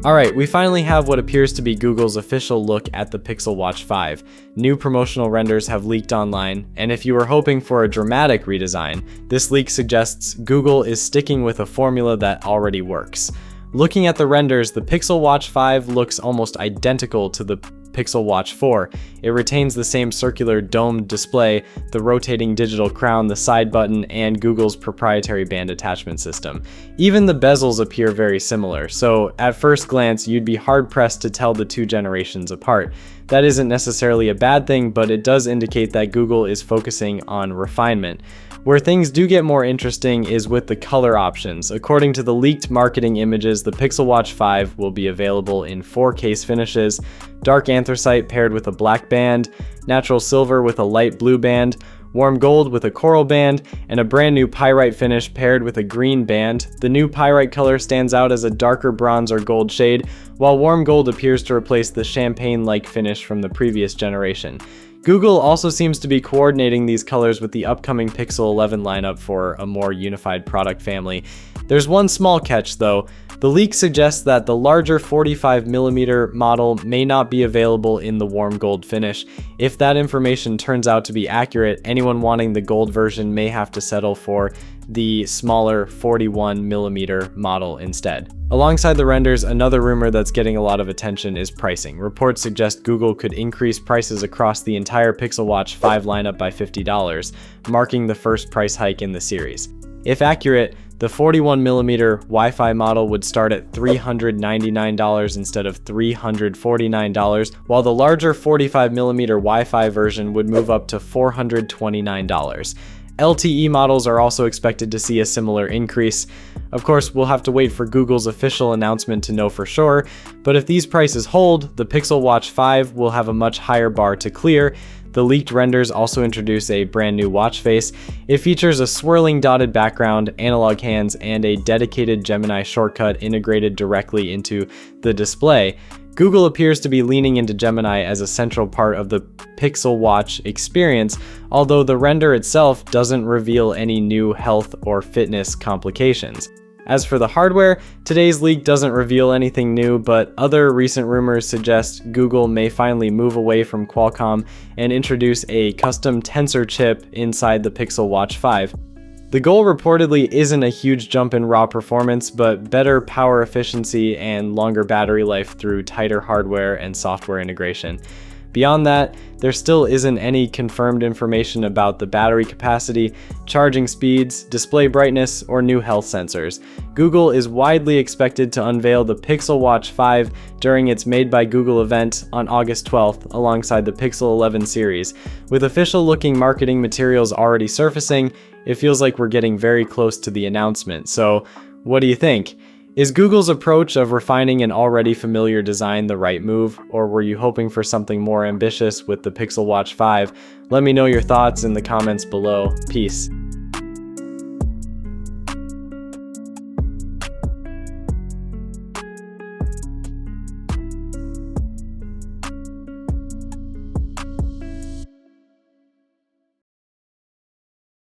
Alright, we finally have what appears to be Google's official look at the Pixel Watch 5. New promotional renders have leaked online, and if you were hoping for a dramatic redesign, this leak suggests Google is sticking with a formula that already works. Looking at the renders, the Pixel Watch 5 looks almost identical to the Pixel Watch 4. It retains the same circular domed display, the rotating digital crown, the side button, and Google's proprietary band attachment system. Even the bezels appear very similar, so at first glance you'd be hard-pressed to tell the two generations apart. That isn't necessarily a bad thing, but it does indicate that Google is focusing on refinement. Where things do get more interesting is with the color options. According to the leaked marketing images, the Pixel Watch 5 will be available in 4 case finishes: dark anthracite paired with a black band, natural silver with a light blue band, warm gold with a coral band, and a brand new pyrite finish paired with a green band. The new pyrite color stands out as a darker bronze or gold shade, while warm gold appears to replace the champagne-like finish from the previous generation. Google also seems to be coordinating these colors with the upcoming Pixel 11 lineup for a more unified product family. There's one small catch though. The leak suggests that the larger 45mm model may not be available in the warm gold finish. If that information turns out to be accurate, anyone wanting the gold version may have to settle for the smaller 41mm model instead. Alongside the renders, another rumor that's getting a lot of attention is pricing. Reports suggest Google could increase prices across the entire Pixel Watch 5 lineup by $50, marking the first price hike in the series. If accurate, the 41mm Wi-Fi model would start at $399 instead of $349, while the larger 45mm Wi-Fi version would move up to $429. LTE models are also expected to see a similar increase. Of course, we'll have to wait for Google's official announcement to know for sure, but if these prices hold, the Pixel Watch 5 will have a much higher bar to clear. The leaked renders also introduce a brand new watch face. It features a swirling dotted background, analog hands, and a dedicated Gemini shortcut integrated directly into the display. Google appears to be leaning into Gemini as a central part of the Pixel Watch experience, although the render itself doesn't reveal any new health or fitness complications. As for the hardware, today's leak doesn't reveal anything new, but other recent rumors suggest Google may finally move away from Qualcomm and introduce a custom Tensor chip inside the Pixel Watch 5. The goal reportedly isn't a huge jump in raw performance, but better power efficiency and longer battery life through tighter hardware and software integration. Beyond that, there still isn't any confirmed information about the battery capacity, charging speeds, display brightness, or new health sensors. Google is widely expected to unveil the Pixel Watch 5 during its Made by Google event on August 12th alongside the Pixel 11 series. With official-looking marketing materials already surfacing, it feels like we're getting very close to the announcement. So, what do you think? Is Google's approach of refining an already familiar design the right move, or were you hoping for something more ambitious with the Pixel Watch 5? Let me know your thoughts in the comments below. Peace.